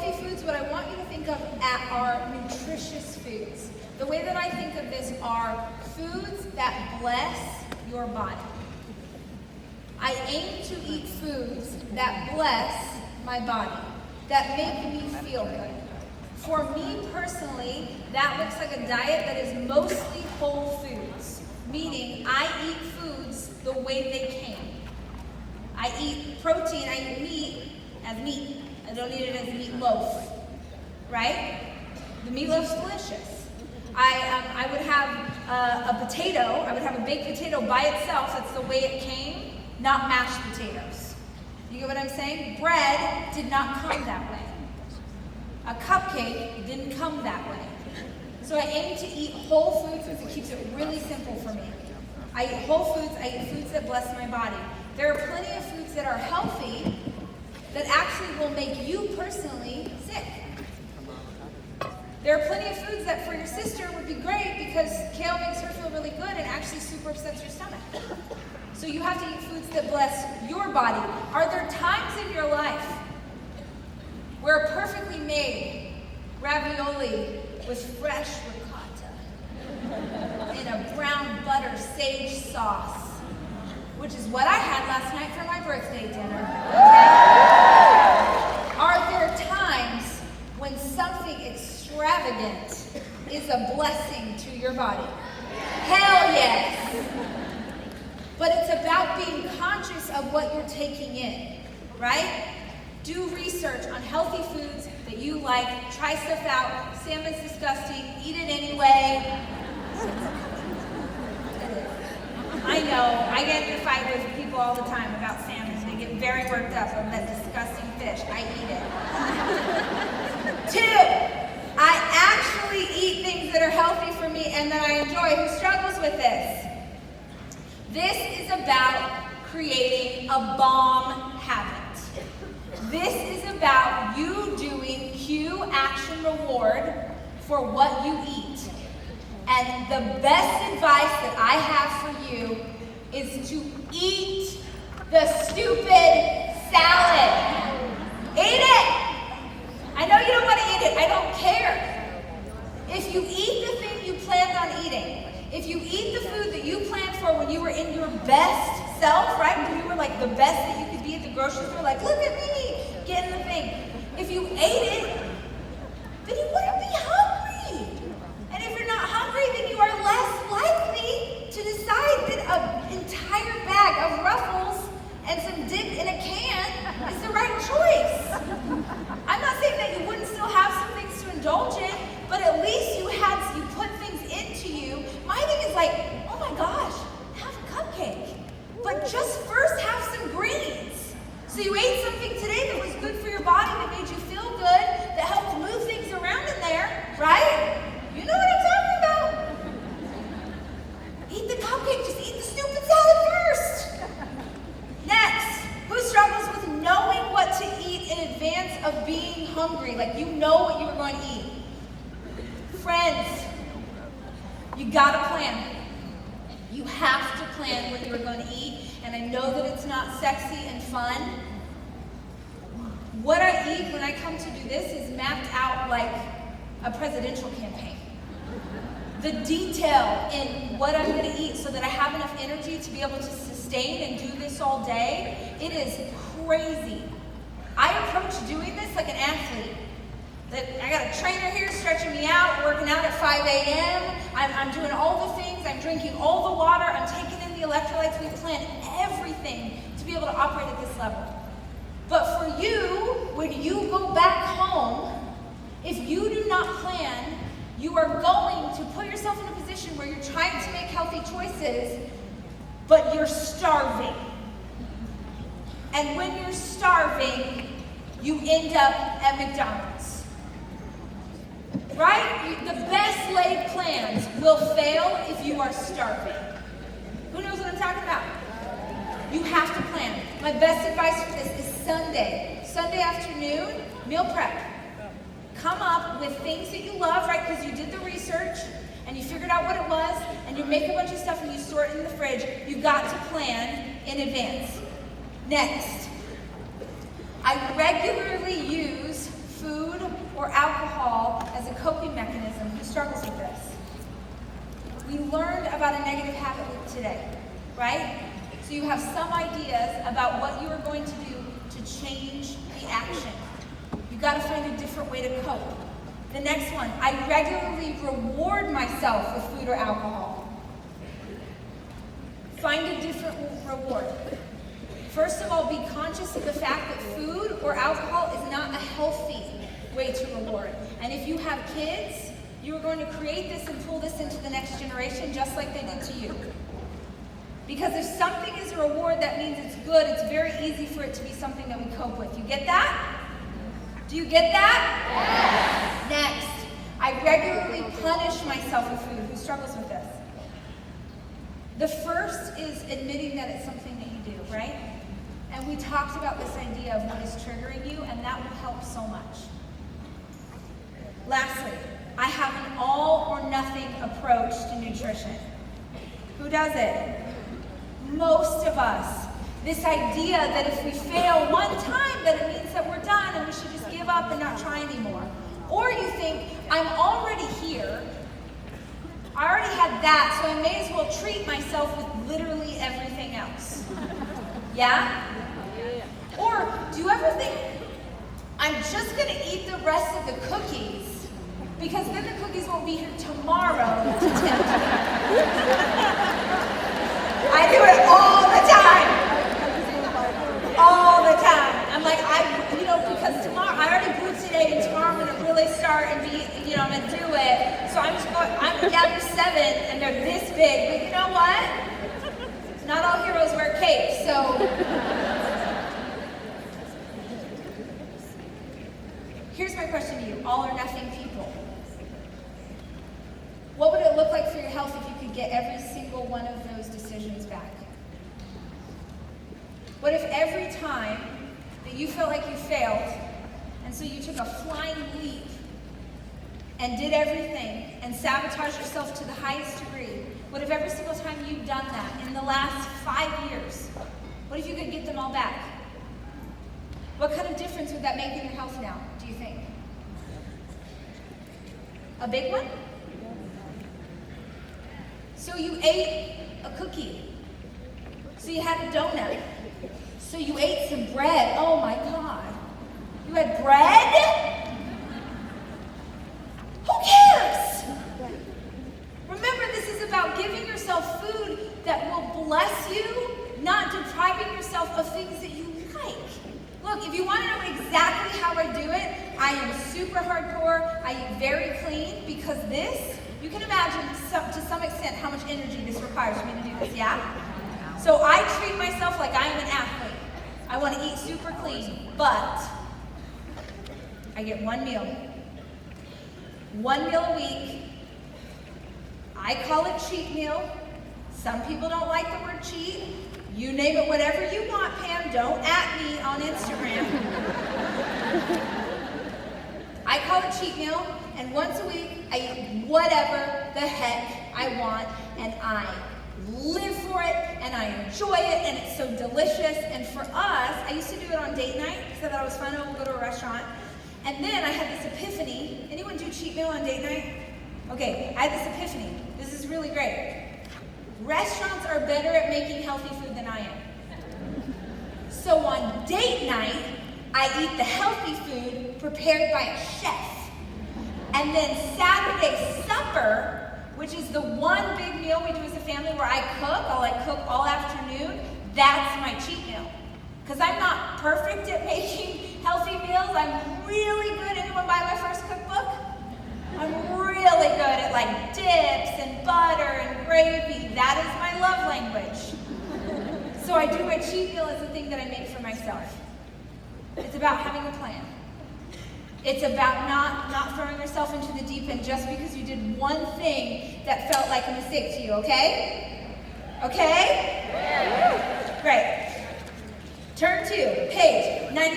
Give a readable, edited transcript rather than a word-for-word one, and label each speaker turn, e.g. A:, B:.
A: healthy foods, what I want you to think of are nutritious foods. The way that I think of this are foods that bless your body. I aim to eat foods that bless my body, that make me feel good. For me personally, that looks like a diet that is mostly whole foods, meaning I eat foods the way they came. I eat protein, I eat meat as meat. I don't eat it as meatloaf, right? The meatloaf's delicious. I would have a potato, I would have a baked potato by itself, that's the way it came, not mashed potatoes. You get what I'm saying? Bread did not come that way. A cupcake didn't come that way. So I aim to eat whole foods because it keeps it really simple for me. I eat whole foods, I eat foods that bless my body. There are plenty of foods that are healthy that actually will make you personally sick. There are plenty of foods that for your sister would be great because kale makes her feel really good and actually super upsets your stomach. So you have to eat foods that bless your body. Are there times in your life where a perfectly made ravioli with fresh ricotta in a brown butter sage sauce, which is what I had last night for my birthday dinner, okay? Are there times when something extravagant is a blessing to your body? Hell yes! But it's about being conscious of what you're taking in, right? Do research on healthy foods that you like. Try stuff out. Salmon's disgusting. Eat it anyway. I know. I get in a fight with people all the time about salmon. They get very worked up on that disgusting fish. I eat it. 2, I actually eat things that are healthy for me and that I enjoy. Who struggles with this? This is about creating a bomb habit. This is about you doing cue, action, reward for what you eat. And the best advice that I have for you is to eat the stupid salad. Eat it! I know you don't want to eat it. I don't care. If you eat the thing you planned on eating, if you eat the food that you planned for when you were in your best self, right? When you were like the best that you could be at the grocery store, like, look at me, getting the thing. If you ate it, then you wouldn't be hungry. And if you're not hungry, then you are less likely to decide that an entire bag of Ruffles and some dip in a can is the right choice. I'm not saying that you wouldn't still have some things to indulge in, but at least you put things into you. My thing is like, oh my gosh, have a cupcake. But just first have some greens. So you ate something today that was good for your body, that made you feel good, that helped move things around in there, right? You know what I'm talking about. Eat the cupcake, just eat the stupid salad first. Next, who struggles with knowing what to eat in advance of being hungry? Like you know what you were going to eat. Friends, you gotta plan. You have to plan what you are going to eat, and I know that it's not sexy and fun. What I eat when I come to do this is mapped out like a presidential campaign. The detail in what I'm going to eat so that I have enough energy to be able to sustain and do this all day, it is crazy. I approach doing this like an athlete. That I got a trainer here stretching me out, working out at 5 a.m. I'm doing all the things. I'm drinking all the water. I'm taking in the electrolytes. We plan everything to be able to operate at this level. But for you, when you go back home, if you do not plan, you are going to put yourself in a position where you're trying to make healthy choices, but you're starving. And when you're starving, you end up at McDonald's. Right? The best laid plans will fail if you are starving. Who knows what I'm talking about? You have to plan. My best advice for this is Sunday afternoon, meal prep. Come up with things that you love, right? Because you did the research and you figured out what it was, and you make a bunch of stuff and you store it in the fridge. You've got to plan in advance. Next, I regularly use food or alcohol as a coping mechanism who struggles with this. We learned about a negative habit loop today, right? So you have some ideas about what you are going to do to change the action. You've got to find a different way to cope. The next one, I regularly reward myself with food or alcohol. Find a different reward. First of all, be conscious of the fact that food or alcohol is not a healthy way to reward. And if you have kids, you are going to create this and pull this into the next generation just like they did to you. Because if something is a reward, that means it's good. It's very easy for it to be something that we cope with. You get that? Do you get that? Yes. Next, I regularly punish myself with food. Who struggles with this? The first is admitting that it's something that you do, right? And we talked about this idea of what is triggering you, and that will help so much. Lastly, I have an all or nothing approach to nutrition. Who does it? Most of us. This idea that if we fail one time, that it means that we're done and we should just give up and not try anymore. Or you think, I'm already here, I already had that, so I may as well treat myself with literally everything else. Yeah? Or do you ever think, I'm just going to eat the rest of the cookies because then the cookies won't be here tomorrow to tempt me. I do it all the time. All the time. I'm like, because tomorrow, I already blew today, and tomorrow I'm going to really start and be, I'm going to do it. So I'm just going, I'm down to 7, and they're this big. But you know what? Not all heroes wear capes, so. Here's my question to you, all or nothing people. What would it look like for your health if you could get every single one of those decisions back? What if every time that you felt like you failed, and so you took a flying leap and did everything and sabotaged yourself to the highest degree, what if every single time you've done that in the last 5 years, what if you could get them all back? What kind of difference would that make in your health now, do you think? A big one? So you ate a cookie. So you had a donut. So you ate some bread. Oh my God. You had bread? Who cares? Remember, this is about giving yourself food that will bless you, not depriving yourself of things that you like. Look, if you want to know exactly how I do it, I am super hardcore. I eat very clean because this, you can imagine to some extent how much energy this requires for me to do this, yeah? So I treat myself like I am an athlete. I want to eat super clean, but I get one meal. One meal a week. I call it cheat meal. Some people don't like the word cheat. You name it whatever you want, Pam. Don't at me on Instagram. I call it cheat meal, and once a week, I eat whatever the heck I want, and I live for it, and I enjoy it, and it's so delicious. And for us, I used to do it on date night, because I thought it was fun. We'll go to a restaurant. And then I had this epiphany. Anyone do cheat meal on date night? Okay, I had this epiphany. This is really great. Restaurants are better at making healthy food than I am. So on date night, I eat the healthy food prepared by a chef. And then Saturday supper, which is the one big meal we do as a family where I cook, I'll cook all afternoon, that's my cheat meal. Because I'm not perfect at making healthy meals. I'm really good. Anyone buy my first cookbook? I'm really good at dips and butter and gravy. That is my love language. So I do my cheat meal as a thing that I make for myself. It's about having a plan. It's about not throwing yourself into the deep end just because you did one thing that felt like a mistake to you, okay? Okay? Great. Turn to page 94.